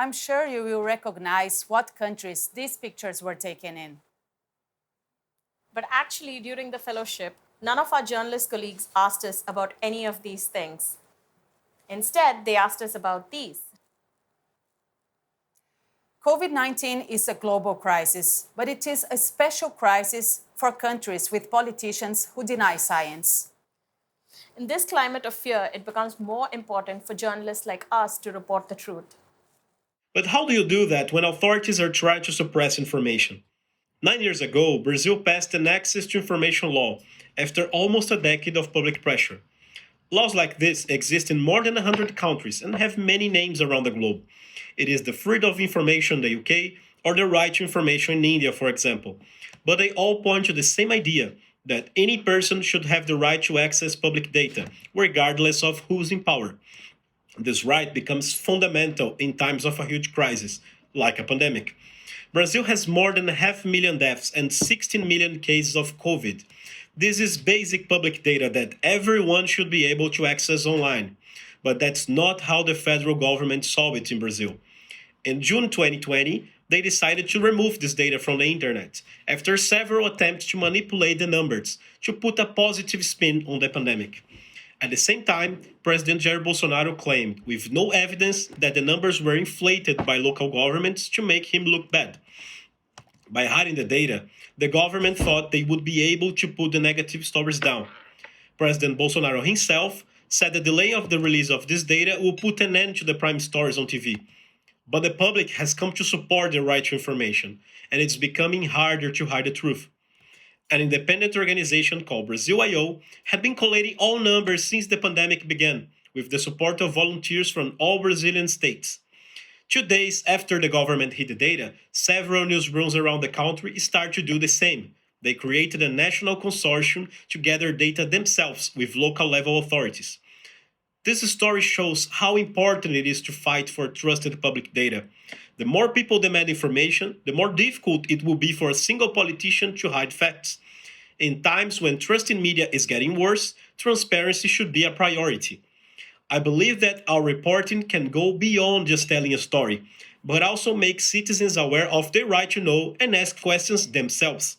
I'm sure you will recognize what countries these pictures were taken in. But actually, during the fellowship, none of our journalist colleagues asked us about any of these things. Instead, they asked us about these. COVID-19 is a global crisis, but it is a special crisis for countries with politicians who deny science. In this climate of fear, it becomes more important for journalists like us to report the truth. But how do you do that when authorities are trying to suppress information? 9 years ago, Brazil passed an Access to Information law after almost a decade of public pressure. Laws like this exist in more than 100 countries and have many names around the globe. It is the Freedom of Information in the UK or the Right to Information in India, for example. But they all point to the same idea that any person should have the right to access public data, regardless of who's in power. This right becomes fundamental in times of a huge crisis, like a pandemic. Brazil has more than 500,000 deaths and 16 million cases of COVID. This is basic public data that everyone should be able to access online. But that's not how the federal government saw it in Brazil. In June 2020, they decided to remove this data from the internet after several attempts to manipulate the numbers to put a positive spin on the pandemic. At the same time, President Jair Bolsonaro claimed, with no evidence, that the numbers were inflated by local governments to make him look bad. By hiding the data, the government thought they would be able to put the negative stories down. President Bolsonaro himself said the delay of the release of this data will put an end to the prime stories on TV. But the public has come to support the right to information, and it's becoming harder to hide the truth. An independent organization called Brazil.io had been collating all numbers since the pandemic began, with the support of volunteers from all Brazilian states. 2 days after the government hid the data, several newsrooms around the country started to do the same. They created a national consortium to gather data themselves with local level authorities. This story shows how important it is to fight for trusted public data. The more people demand information, the more difficult it will be for a single politician to hide facts. In times when trust in media is getting worse, transparency should be a priority. I believe that our reporting can go beyond just telling a story, but also make citizens aware of their right to know and ask questions themselves.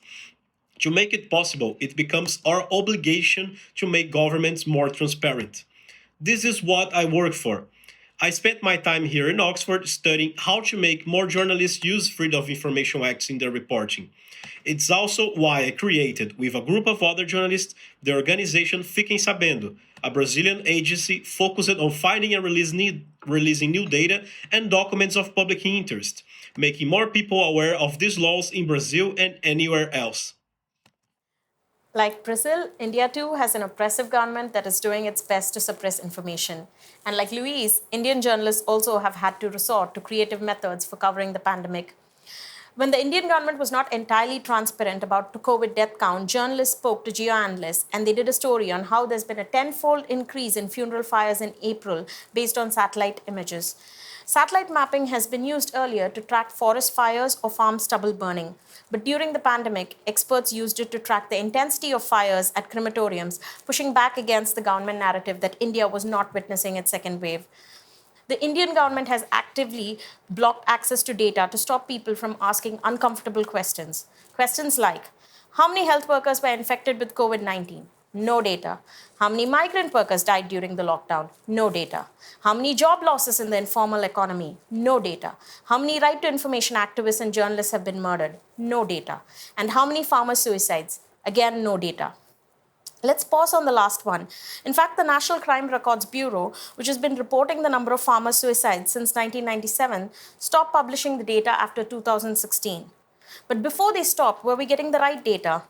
To make it possible, it becomes our obligation to make governments more transparent. This is what I work for. I spent my time here in Oxford studying how to make more journalists use Freedom of Information Acts in their reporting. It's also why I created, with a group of other journalists, the organization Fiquem Sabendo, a Brazilian agency focused on finding and releasing new data and documents of public interest, making more people aware of these laws in Brazil and anywhere else. Like Brazil, India too has an oppressive government that is doing its best to suppress information. And like Luiz, Indian journalists also have had to resort to creative methods for covering the pandemic. When the Indian government was not entirely transparent about the COVID death count, journalists spoke to geoanalysts and they did a story on how there's been a tenfold increase in funeral fires in April based on satellite images. Satellite mapping has been used earlier to track forest fires or farm stubble burning. But during the pandemic, experts used it to track the intensity of fires at crematoriums, pushing back against the government narrative that India was not witnessing its second wave. The Indian government has actively blocked access to data to stop people from asking uncomfortable questions. Questions like, how many health workers were infected with COVID-19? No data. How many migrant workers died during the lockdown? No data. How many job losses in the informal economy? No data. How many right to information activists and journalists have been murdered? No data. And how many farmer suicides? Again, no data. Let's pause on the last one. In fact, the National Crime Records Bureau, which has been reporting the number of farmer suicides since 1997, stopped publishing the data after 2016. But before they stopped, were we getting the right data?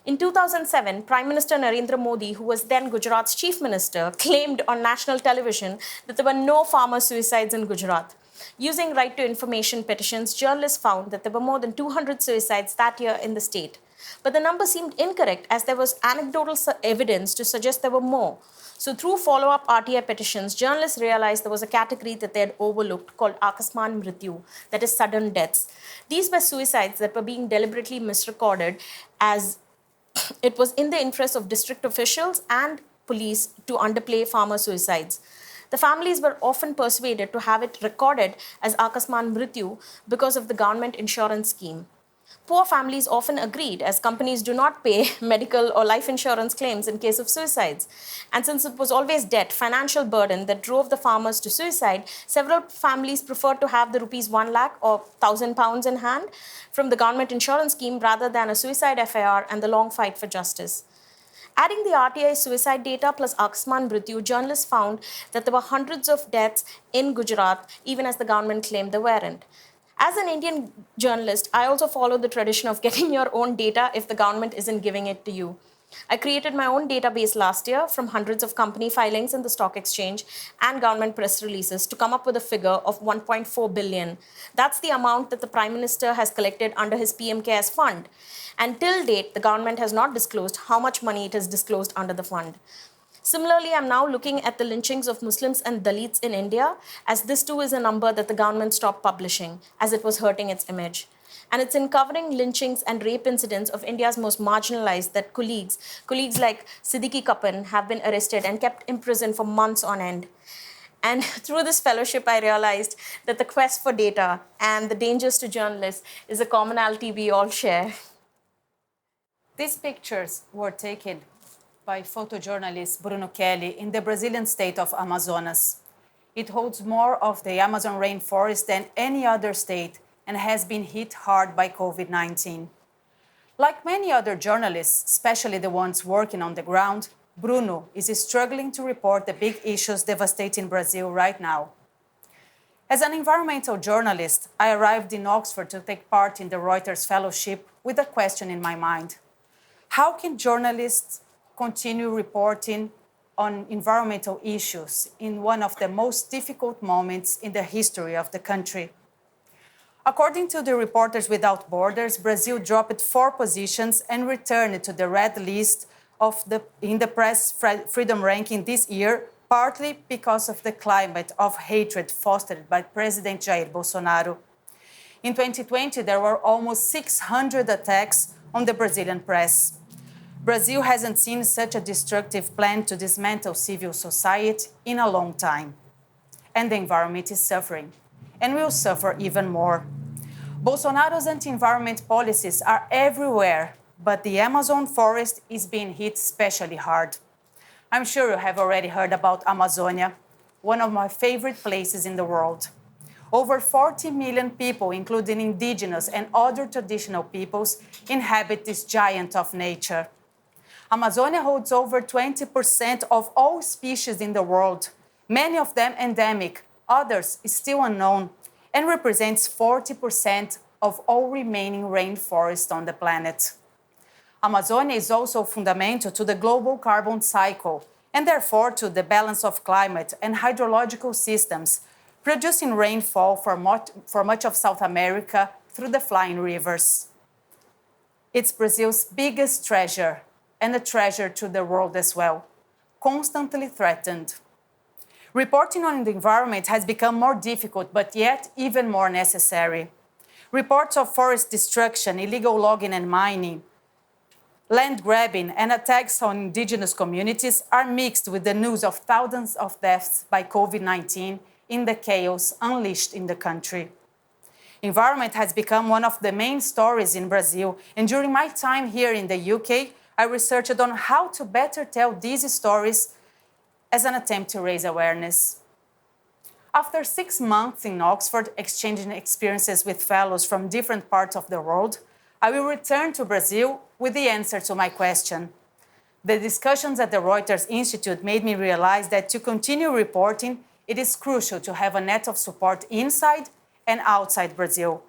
In 2007, Prime Minister Narendra Modi, who was then Gujarat's chief minister, claimed on national television that there were no farmer suicides in Gujarat. Using right to information petitions, journalists found that there were more than 200 suicides that year in the state. But the number seemed incorrect as there was anecdotal evidence to suggest there were more. So through follow-up RTI petitions, journalists realized there was a category that they had overlooked called Akasman Mrityu, that is sudden deaths. These were suicides that were being deliberately misrecorded as it was in the interest of district officials and police to underplay farmer suicides. The families were often persuaded to have it recorded as Akasman Mrityu because of the government insurance scheme. Poor families often agreed, as companies do not pay medical or life insurance claims in case of suicides. And since it was always debt, financial burden that drove the farmers to suicide, several families preferred to have the rupees 1 lakh or £1,000 in hand from the government insurance scheme rather than a suicide FIR and the long fight for justice. Adding the RTI suicide data plus Akasman Mrityu, journalists found that there were hundreds of deaths in Gujarat, even as the government claimed there weren't. As an Indian journalist, I also follow the tradition of getting your own data if the government isn't giving it to you. I created my own database last year from hundreds of company filings in the stock exchange and government press releases to come up with a figure of 1.4 billion. That's the amount that the Prime Minister has collected under his PM Cares fund. And till date, the government has not disclosed how much money it has disclosed under the fund. Similarly, I'm now looking at the lynchings of Muslims and Dalits in India, as this too is a number that the government stopped publishing, as it was hurting its image. And it's in covering lynchings and rape incidents of India's most marginalized that colleagues like Siddiqui Kapan have been arrested and kept in prison for months on end. And through this fellowship, I realized that the quest for data and the dangers to journalists is a commonality we all share. These pictures were taken by photojournalist Bruno Kelly in the Brazilian state of Amazonas. It holds more of the Amazon rainforest than any other state and has been hit hard by COVID-19. Like many other journalists, especially the ones working on the ground, Bruno is struggling to report the big issues devastating Brazil right now. As an environmental journalist, I arrived in Oxford to take part in the Reuters Fellowship with a question in my mind. How can journalists continue reporting on environmental issues in one of the most difficult moments in the history of the country? According to the Reporters Without Borders, Brazil dropped 4 positions and returned to the red list in the press freedom ranking this year, partly because of the climate of hatred fostered by President Jair Bolsonaro. In 2020, there were almost 600 attacks on the Brazilian press. Brazil hasn't seen such a destructive plan to dismantle civil society in a long time. And the environment is suffering, and will suffer even more. Bolsonaro's anti-environment policies are everywhere, but the Amazon forest is being hit especially hard. I'm sure you have already heard about Amazonia, one of my favorite places in the world. Over 40 million people, including indigenous and other traditional peoples, inhabit this giant of nature. Amazonia holds over 20% of all species in the world, many of them endemic, others still unknown, and represents 40% of all remaining rainforest on the planet. Amazonia is also fundamental to the global carbon cycle, and therefore to the balance of climate and hydrological systems, producing rainfall for much of South America through the flying rivers. It's Brazil's biggest treasure, and a treasure to the world as well, constantly threatened. Reporting on the environment has become more difficult, but yet even more necessary. Reports of forest destruction, illegal logging and mining, land grabbing, and attacks on indigenous communities are mixed with the news of thousands of deaths by COVID-19 in the chaos unleashed in the country. Environment has become one of the main stories in Brazil, and during my time here in the UK, I researched on how to better tell these stories as an attempt to raise awareness. After 6 months in Oxford, exchanging experiences with fellows from different parts of the world, I will return to Brazil with the answer to my question. The discussions at the Reuters Institute made me realize that to continue reporting, it is crucial to have a net of support inside and outside Brazil.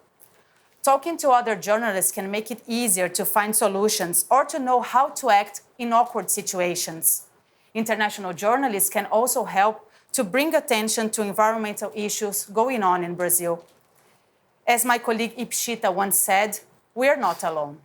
Talking to other journalists can make it easier to find solutions or to know how to act in awkward situations. International journalists can also help to bring attention to environmental issues going on in Brazil. As my colleague Chitra once said, we are not alone.